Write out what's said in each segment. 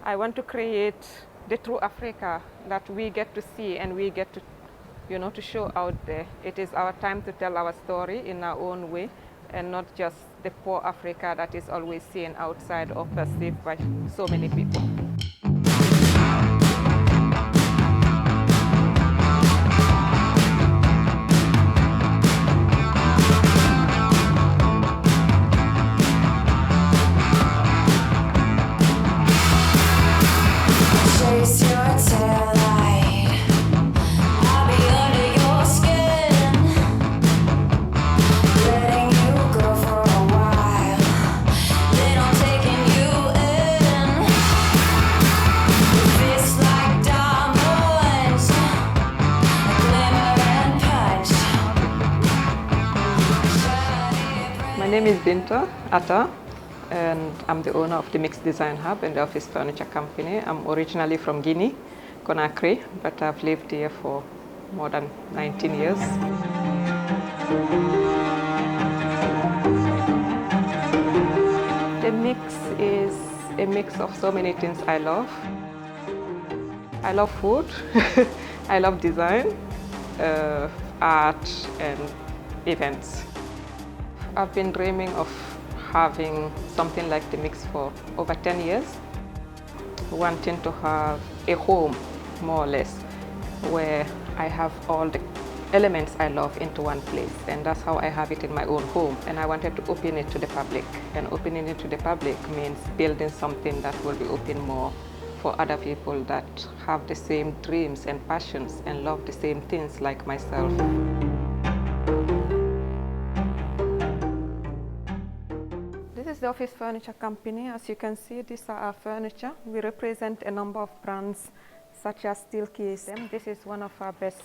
I want to create the true Africa that we get to see and we get to, to show out there. It is our time to tell our story in our own way and not just the poor Africa that is always seen outside or perceived by so many people. My name is Binta and I'm the owner of the Mixed Design Hub and the office furniture company. I'm originally from Guinea, Conakry, but I've lived here for more than 19 years. The mix is a mix of so many things I love. I love food, I love design, art and events. I've been dreaming of having something like the mix for over 10 years, wanting to have a home, more or less, where I have all the elements I love into one place, and that's how I have it in my own home. And I wanted to open it to the public, and opening it to the public means building something that will be open more for other people that have the same dreams and passions and love the same things like myself. This is the office furniture company. As you can see, these are our furniture. We represent a number of brands such as Steelcase. This is one of our best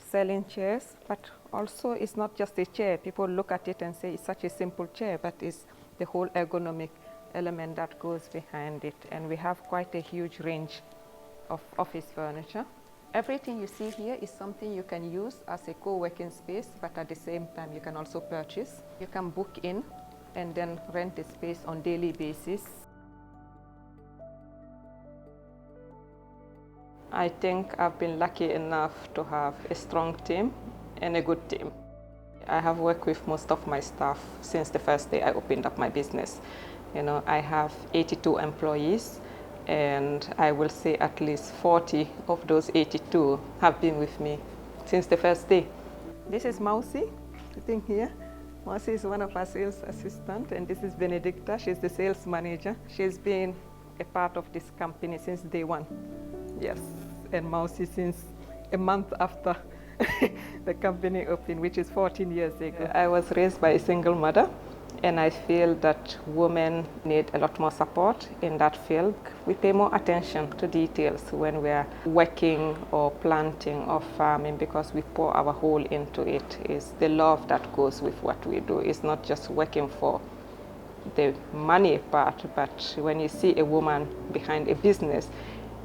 selling chairs, but also it's not just a chair. People look at it and say it's such a simple chair, but it's the whole ergonomic element that goes behind it. And we have quite a huge range of office furniture. Everything you see here is something you can use as a co-working space, but at the same time you can also purchase. You can book in and then rent the space on daily basis. I think I've been lucky enough to have a strong team and a good team. I have worked with most of my staff since the first day I opened up my business. I have 82 employees, and I will say at least 40 of those 82 have been with me since the first day. This is Mausi, sitting here. Mausi is one of our sales assistants, and this is Benedicta. She's the sales manager. She's been a part of this company since day one. Yes, and Mausi since a month after the company opened, which is 14 years ago. I was raised by a single mother, and I feel that women need a lot more support in that field. We pay more attention to details when we're working or planting or farming, because we pour our whole into it. It's the love that goes with what we do. It's not just working for the money part, but when you see a woman behind a business,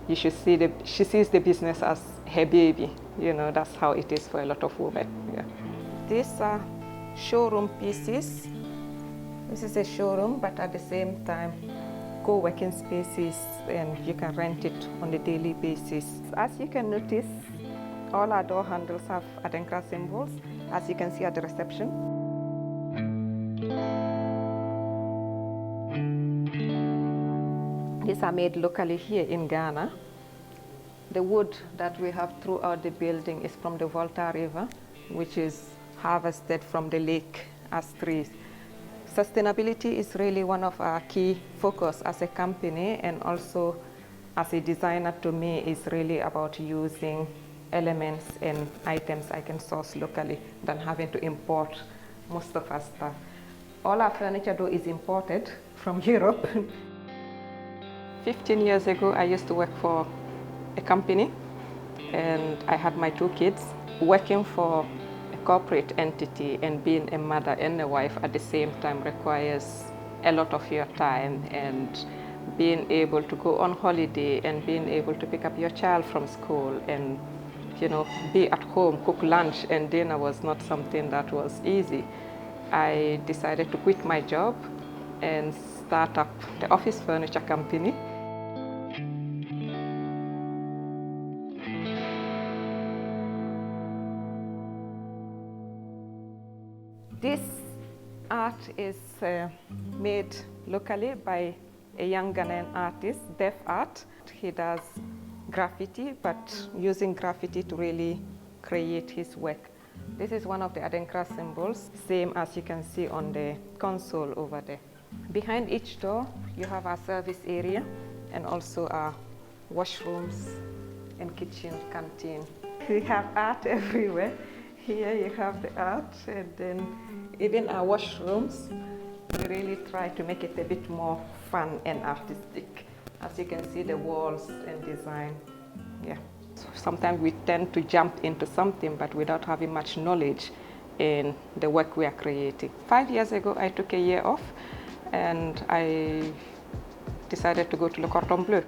you should see she sees the business as her baby. That's how it is for a lot of women. Yeah. These are showroom pieces. This is a showroom, but at the same time, co-working spaces, and you can rent it on a daily basis. As you can notice, all our door handles have Adenkra symbols, as you can see at the reception. These are made locally here in Ghana. The wood that we have throughout the building is from the Volta River, which is harvested from the lake as trees. Sustainability is really one of our key focus as a company, and also as a designer, to me, is really about using elements and items I can source locally than having to import most of our stuff. All our furniture though is imported from Europe. 15 years ago, I used to work for a company, and I had my 2 kids. Working for a corporate entity and being a mother and a wife at the same time requires a lot of your time, and being able to go on holiday and being able to pick up your child from school and be at home, cook lunch and dinner was not something that was easy. I decided to quit my job and start up the office furniture company. This art is made locally by a young Ghanaian artist, Deaf Art. He does graffiti, but using graffiti to really create his work. This is one of the Adenkra symbols, same as you can see on the console over there. Behind each door, you have our service area and also our washrooms and kitchen, canteen. We have art everywhere. Here you have the art, and then even our washrooms, we really try to make it a bit more fun and artistic. As you can see, the walls and design, yeah. Sometimes we tend to jump into something, but without having much knowledge in the work we are creating. 5 years ago, I took a year off, and I decided to go to Le Cordon Bleu,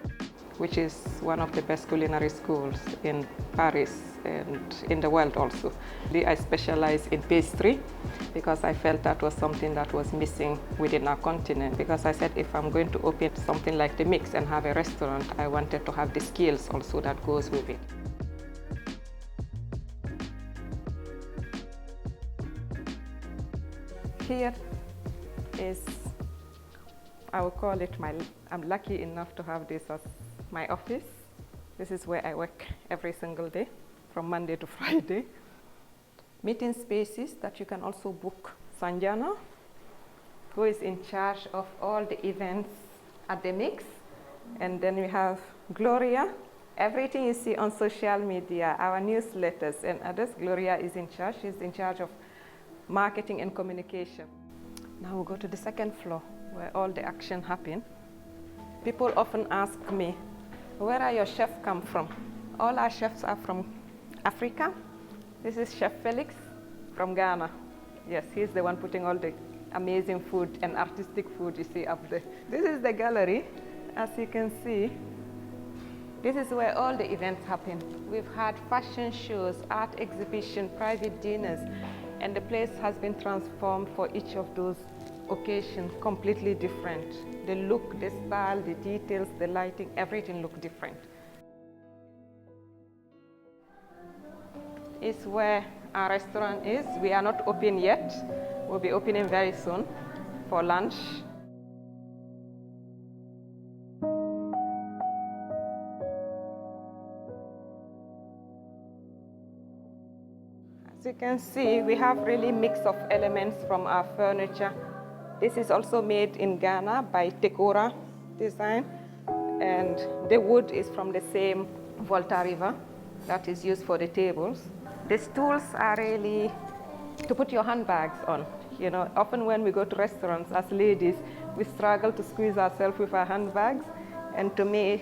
which is one of the best culinary schools in Paris and in the world also. I specialize in pastry because I felt that was something that was missing within our continent. Because I said if I'm going to open something like the Mix and have a restaurant, I wanted to have the skills also that goes with it. Here is, I would call it I'm lucky enough to have this as my office. This is where I work every single day, from Monday to Friday. Meeting spaces that you can also book. Sanjana, who is in charge of all the events at the Mix. And then we have Gloria. Everything you see on social media, our newsletters and others, Gloria is in charge. She's in charge of marketing and communication. Now we'll go to the second floor where all the action happens. People often ask me, where are your chefs come from? All our chefs are from Africa. This is Chef Felix from Ghana. Yes, he's the one putting all the amazing food and artistic food you see up there. This is the gallery. As you can see, this is where all the events happen. We've had fashion shows, art exhibition, private dinners, and the place has been transformed for each of those occasions, completely different. The look, the style, the details, the lighting, everything look different. It's where our restaurant is. We are not open yet. We'll be opening very soon for lunch. As you can see, we have really mix of elements from our furniture. This is also made in Ghana by Tekora Design, and the wood is from the same Volta River that is used for the tables. The stools are really to put your handbags on. You know, often when we go to restaurants as ladies, we struggle to squeeze ourselves with our handbags. And to me,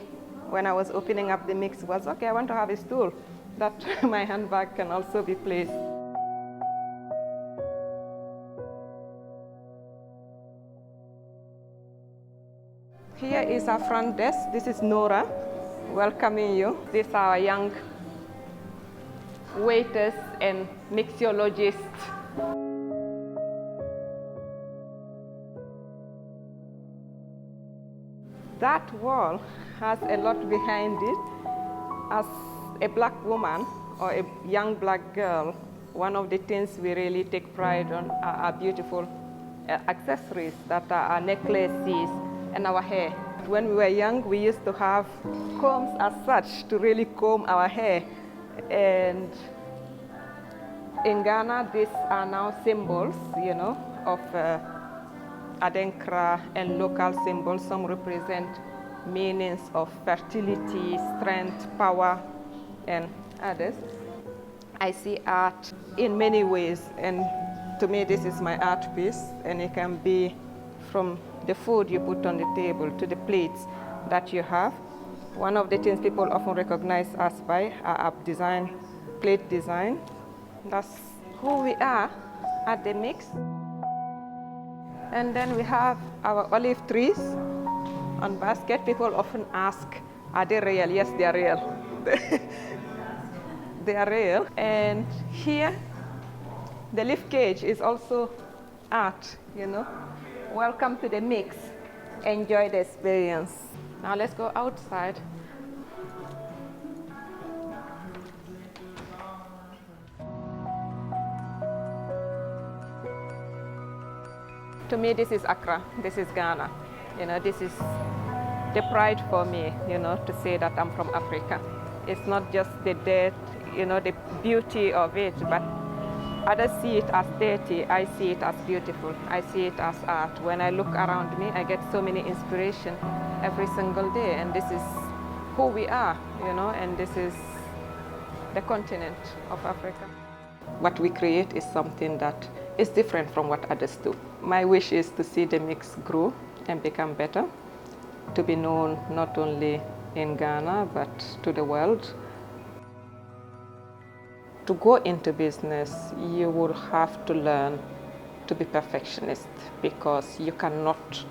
when I was opening up the Mix, was okay, I want to have a stool that my handbag can also be placed. Here is our front desk. This is Nora welcoming you. These are our young waiters and mixologists. That wall has a lot behind it. As a black woman or a young black girl, one of the things we really take pride on are our beautiful accessories that are our necklaces and our hair. When we were young, we used to have combs as such to really comb our hair. And in Ghana, these are now symbols, you know, of Adenkra and local symbols. Some represent meanings of fertility, strength, power, and others. I see art in many ways, and to me, this is my art piece, and it can be from the food you put on the table to the plates that you have. One of the things people often recognize us by are our design, plate design. That's who we are at the Mix. And then we have our olive trees on basket. People often ask, are they real? Yes, they are real. They are real. And here, the leaf cage is also art, you know. Welcome to the Mix. Enjoy the experience. Now let's go outside. To me, this is Accra, this is Ghana. You know, this is the pride for me, you know, to say that I'm from Africa. It's not just the dirt, you know, the beauty of it, but others see it as dirty, I see it as beautiful. I see it as art. When I look around me, I get so many inspiration every single day, and this is who we are, you know, and this is the continent of Africa. What we create is something that is different from what others do. My wish is to see the mix grow and become better, to be known not only in Ghana, but to the world. To go into business, you will have to learn to be perfectionist, because you cannot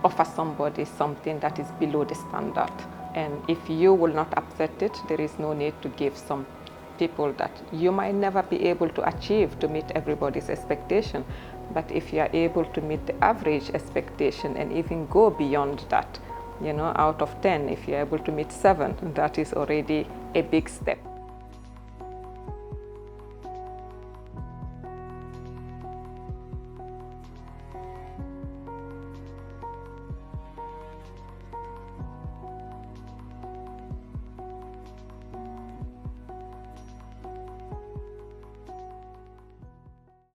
offer somebody something that is below the standard. And if you will not accept it, there is no need to give some people that you might never be able to achieve to meet everybody's expectation. But if you are able to meet the average expectation and even go beyond that, you know, out of 10, if you're able to meet 7, that is already a big step.